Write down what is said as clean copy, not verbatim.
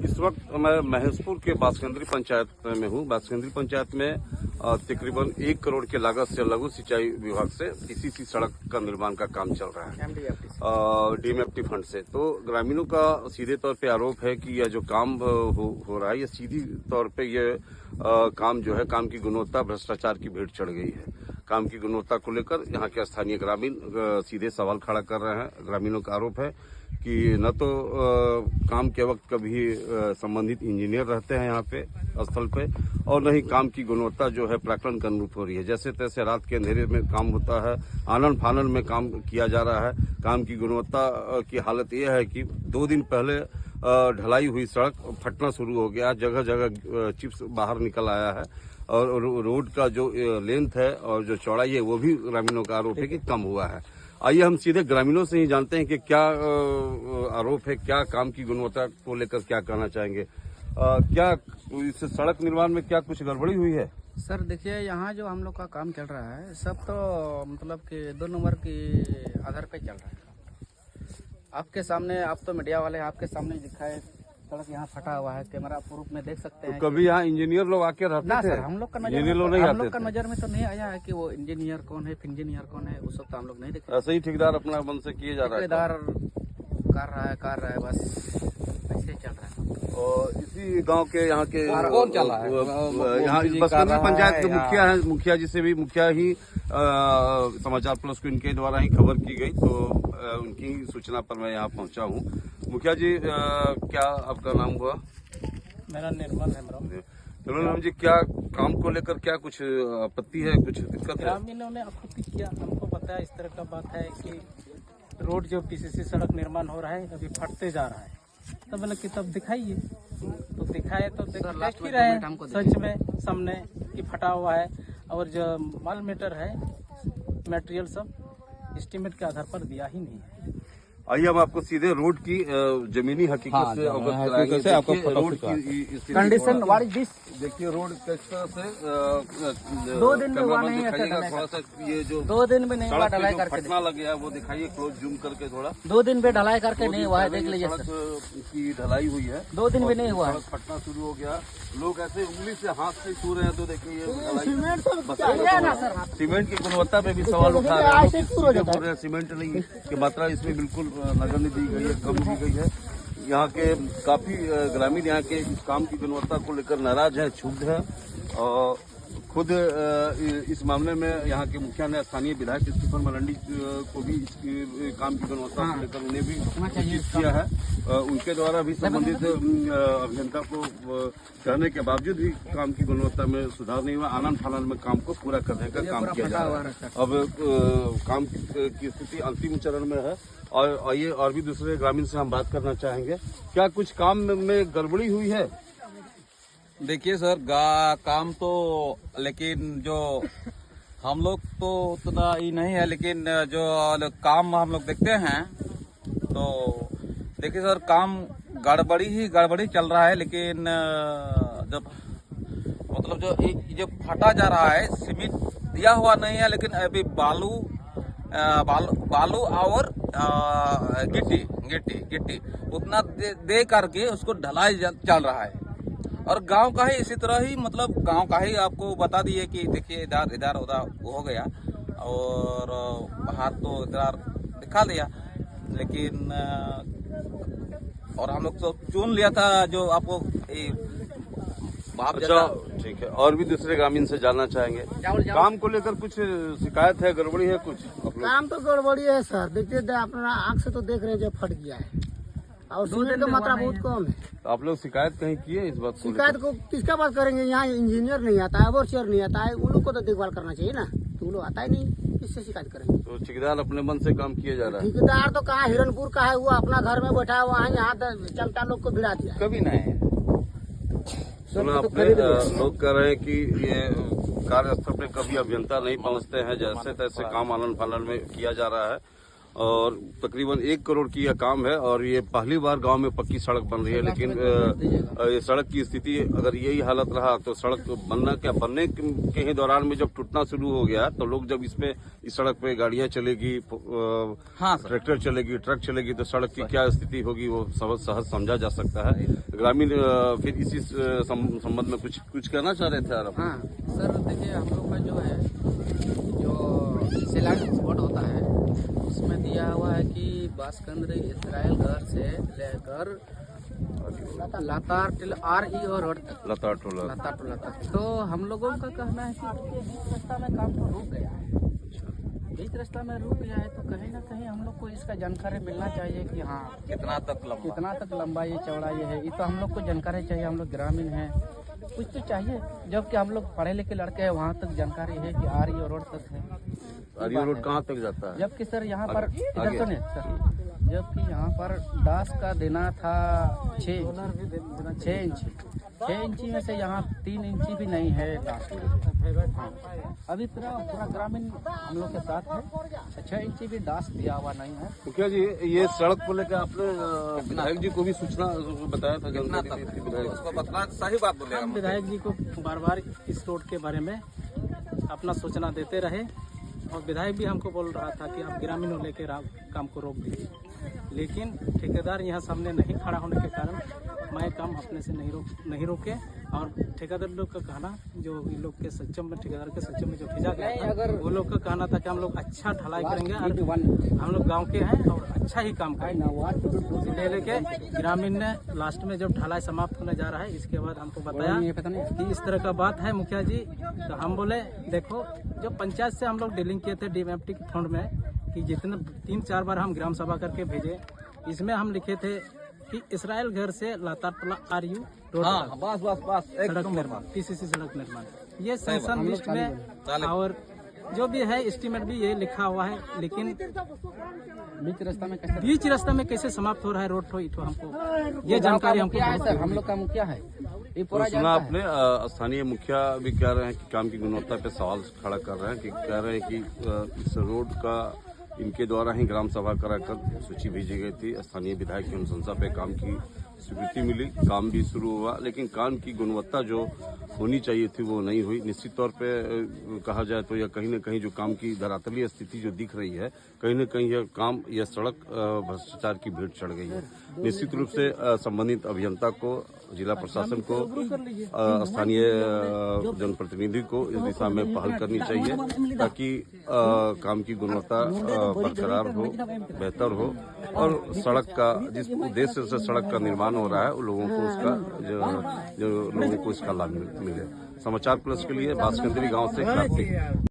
इस वक्त मैं महेशपुर के बासकेंद्री पंचायत में हूँ। बासकेंद्री पंचायत में तकरीबन 1 करोड़ के लागत से लघु सिंचाई विभाग से पीसीसी सड़क का निर्माण का काम चल रहा है डीएमएफटी फंड से। तो ग्रामीणों का सीधे तौर पे आरोप है कि यह जो काम हो रहा है, यह सीधी तौर पे ये काम जो है, काम की गुणवत्ता भ्रष्टाचार की भेंट चढ़ गई है। काम की गुणवत्ता को लेकर यहाँ के स्थानीय ग्रामीण सीधे सवाल खड़ा कर रहे हैं। ग्रामीणों का आरोप है कि न तो काम के वक्त कभी संबंधित इंजीनियर रहते हैं यहाँ पे स्थल पे, और न ही काम की गुणवत्ता जो है प्राकलन के अनुरूप हो रही है। जैसे तैसे रात के अंधेरे में काम होता है, आनन फानन में काम किया जा रहा है। काम की गुणवत्ता की हालत यह है कि 2 दिन पहले ढलाई हुई सड़क फटना शुरू हो गया, जगह जगह चिप्स बाहर निकल आया है, और रोड का जो लेंथ है और जो चौड़ाई है वो भी ग्रामीणों का आरोप है कि कम हुआ है। आइए हम सीधे ग्रामीणों से ही जानते हैं कि क्या आरोप है, क्या काम की गुणवत्ता को लेकर क्या कहना चाहेंगे। क्या इस सड़क निर्माण में क्या कुछ गड़बड़ी हुई है? सर देखिए, यहाँ जो हम लोग का काम चल रहा है सब तो मतलब कि 2 नंबर के आधार पे चल रहा है। आपके सामने, आप तो मीडिया वाले, आपके सामने दिखाए सड़क यहाँ फटा हुआ है, कैमरा प्रूफ में देख सकते हैं। तो कभी यहाँ इंजीनियर लोग आके रहते ना थे? सर, हम लोग का नजर में तो नहीं आया है कि वो इंजीनियर कौन है, इंजीनियर कौन है, वो सब तो हम लोग नहीं देखे। ऐसे ही ठेकेदार अपना मन से किए जा रहा है, ठेकेदार कर रहा है, बस ऐसे चल रहा है। और इसी गांव के यहाँ के कौन चल रहा है? यहाँ बासकेंद्री पंचायत के मुखिया है, मुखिया जी से भी, मुखिया ही समाचार प्लस को इनके द्वारा ही खबर की गई, तो उनकी सूचना पर मैं यहाँ पहुँचा हूँ। मुखिया जी, क्या आपका नाम हुआ? मेरा निर्मल राम जी, क्या काम को लेकर क्या कुछ आपत्ति है, कुछ दिक्कत है? ग्रामीणों ने आपत्ति किया, हमको पता है इस तरह का बात है कि रोड जो पीसीसी सड़क निर्माण हो रहा है अभी फटते जा रहा है। तब मैंने कि तब दिखाइए, तो दिखाए तो देख ही रहे हैं सच में सामने कि फटा हुआ है, और जो माल मीटर है, मटेरियल सब एस्टीमेट के आधार पर दिया ही नहीं है। आइए हम आपको सीधे रोड की जमीनी हकीकत से अवगत कराएंगे। रोड की कंडीशन व्हाट इज दिस? देखिए रोड किस तरह से 2 दिन में हुआ नहीं है, थोड़ा सा ये जो 2 दिन में नहीं हुआ, ढलाई करके फटना लग गया वो दिखाइए, क्लोज जूम करके थोड़ा। 2 दिन में ढलाई करके नहीं हुआ है, देख लीजिए सर। की ढलाई हुई है, 2 दिन में नहीं हुआ है। फटना शुरू हो गया, लोग ऐसे उंगली से हाथ से छू रहे हैं, तो देखिए सीमेंट की गुणवत्ता पे भी सवाल उठा रहे हैं। बोल रहे सीमेंट नहीं की मात्रा इसमें बिल्कुल नगण्य दी गई है, कम दी गई है। यहाँ के काफी ग्रामीण यहाँ के इस काम की गुणवत्ता को लेकर नाराज हैं, क्षुब्ध हैं, और खुद इस मामले में यहाँ के मुखिया ने स्थानीय विधायक स्टीफन मरंडी को भी इस काम की गुणवत्ता को लेकर उन्हें भी सूचित किया है। उनके द्वारा भी संबंधित अभियंता को कहने के बावजूद भी काम की गुणवत्ता में सुधार नहीं हुआ। आनन फानन में काम को पूरा करने का काम किया जा रहा है। अब काम की स्थिति अंतिम चरण में है, और आइए और भी दूसरे ग्रामीण से हम बात करना चाहेंगे। क्या कुछ काम में गड़बड़ी हुई है? देखिए सर, काम तो, लेकिन जो हम लोग तो उतना ही नहीं है, लेकिन जो काम हम लोग देखते हैं तो देखिए सर, काम गड़बड़ी चल रहा है। लेकिन जब मतलब जो फटा जा रहा है, सीमेंट दिया हुआ नहीं है, लेकिन अभी बालू और गिट्टी उतना दे करके उसको ढलाई चल रहा है। और गांव का ही इसी तरह ही, मतलब गांव का ही आपको बता दिए कि देखिए इधर उधर हो गया, और बाहर तो इधर दिखा दिया, लेकिन और हम लोग तो चुन लिया था जो आपको अच्छा, ठीक है। और भी दूसरे ग्रामीण से जानना चाहेंगे, काम को लेकर कुछ शिकायत है, गड़बड़ी है कुछ? काम तो गड़बड़ी है सर, देखिए अपना आँख से तो देख रहे हैं जो फट गया है, और सीमेंट का मात्रा बहुत कम है। तो आप लोग शिकायत कहीं किए इस बात को? शिकायत को किसका बात करेंगे? यहाँ इंजीनियर नहीं आता है, ओवरसियर नहीं आता है, उन लोग को तो देखभाल करना चाहिए ना, तो वो लोग आता ही नहीं, किससे शिकायत करेंगे? तो ठेकेदार अपने मन से काम किया जा रहा है। ठेकेदार तो कहाँ, हिरनपुर का है, वो अपना घर में बैठा है, वहाँ यहाँ जनता लोग को भिड़ा दिया। कभी नहीं सुना आपने, लोग कह रहे हैं कि ये कार्यस्थल पे कभी अभियंता नहीं पहुंचते हैं, जैसे तैसे काम आनन फानन में किया जा रहा है, और तकरीबन 1 करोड़ की यह काम है और ये पहली बार गांव में पक्की सड़क बन रही है। लेकिन ये सड़क की स्थिति अगर यही हालत रहा तो सड़क बनने के ही दौरान में जब टूटना शुरू हो गया तो लोग जब इस सड़क पे गाड़ियां चलेगी, हाँ ट्रैक्टर चलेगी, ट्रक चलेगी तो सड़क की क्या स्थिति होगी वो सहज समझा जा सकता है। ग्रामीण फिर इसी संबंध में कुछ कहना चाह रहे थे आप? हाँ सर, देखिए हम लोग का जो है जो सैलानी स्पॉट होता है उसमें दिया हुआ है कि बासकंदरी इसराइल घर से लेकर लातार टिल REO रोड तक, लता टोला लातार टोला तक। तो हम लोगों का कहना है कि बीच रास्ता में काम तो रुक गया है, बीच रास्ता में रुक गया है तो कहीं ना कहीं हम लोग को इसका जानकारी मिलना चाहिए कि हाँ कितना तक लंबा ये चौड़ा ये है। ये तो हम लोग को जानकारी चाहिए, हम लोग ग्रामीण हैं, कुछ तो चाहिए। जबकि हम लोग पढ़े लिखे लड़के हैं, वहाँ तक जानकारी है कि REO रोड तक है। REO रोड कहाँ तक जाता है? जबकि सर यहाँ पर इधर सुने सर, जबकि यहाँ पर दास का देना था 6 इंची में से यहाँ 3 इंची भी नहीं है दास का। अभी पूरा ग्रामीण हम लोग के साथ है, 6 इंची भी दास दिया हुआ नहीं है। मुखिया जी, ये सड़क को लेकर आपने विधायक जी को भी सूचना बताया था? जानकारी दी थी विधायक? उसको बतना सही बात बोले हम विधायक जी को बार बार इस रोड के बारे में अपना सूचना देते रहे और विधायक भी हमको बोल रहा था कि आप ग्रामीणों लेकर काम को रोक दीजिए, लेकिन ठेकेदार यहाँ सामने नहीं खड़ा होने के कारण मैं काम अपने से नहीं रोके। और ठेकेदार लोग का कहना, जो इन लोग के सक्षम में, ठेकेदार के सक्षम में जो भेजा गया था, वो लोग का कहना था कि हम लोग अच्छा ढलाई करेंगे और हम लोग गांव के हैं और अच्छा ही काम करेंगे। ले लेके ग्रामीण ने लास्ट में जब ढलाई समाप्त होने जा रहा है इसके बाद हमको बताया कि इस तरह का बात है मुखिया जी। तो हम बोले देखो, जो पंचायत से हम लोग डीलिंग किए थे DMFT के फंड में कि जितने 3-4 बार हम ग्राम सभा करके भेजे, इसमें हम लिखे थे कि इसराइल घर से लातार टोला REO रोड हाँ, बस सड़क निर्माण, PCC सड़क निर्माण, ये सेंक्शन लिस्ट में और जो भी है एस्टीमेट भी ये लिखा हुआ है। लेकिन बीच रास्ता में कैसे समाप्त हो रहा है रोड तो इतो हमको ये जानकारी हमको सर, हम लोग का मुखिया है ये पूरा सुना आपने। स्थानीय मुखिया भी कह रहे हैं कि काम की गुणवत्ता पे सवाल खड़ा कर रहे हैं कि कह रहे हैं कि इस रोड का इनके द्वारा ही ग्राम सभा कराकर सूची भेजी गई थी। स्थानीय विधायक की अनुशंसा पे काम की स्वीकृति मिली, काम भी शुरू हुआ, लेकिन काम की गुणवत्ता जो होनी चाहिए थी वो नहीं हुई। निश्चित तौर पे कहा जाए तो यह कहीं न कहीं जो काम की धरातलीय स्थिति जो दिख रही है, कहीं न कहीं यह सड़क भ्रष्टाचार की भेंट चढ़ गई है। निश्चित रूप से संबंधित अभियंता को, जिला प्रशासन को, स्थानीय जनप्रतिनिधि को इस दिशा में पहल करनी चाहिए ताकि काम की गुणवत्ता बरकरार हो, बेहतर हो और सड़क का जिस उद्देश्य से सड़क का निर्माण हो रहा है लोगों को उसका जो लोगों को इसका लाभ मिले। समाचार प्लस के लिए बासकंदरी गांव से कार्तिक।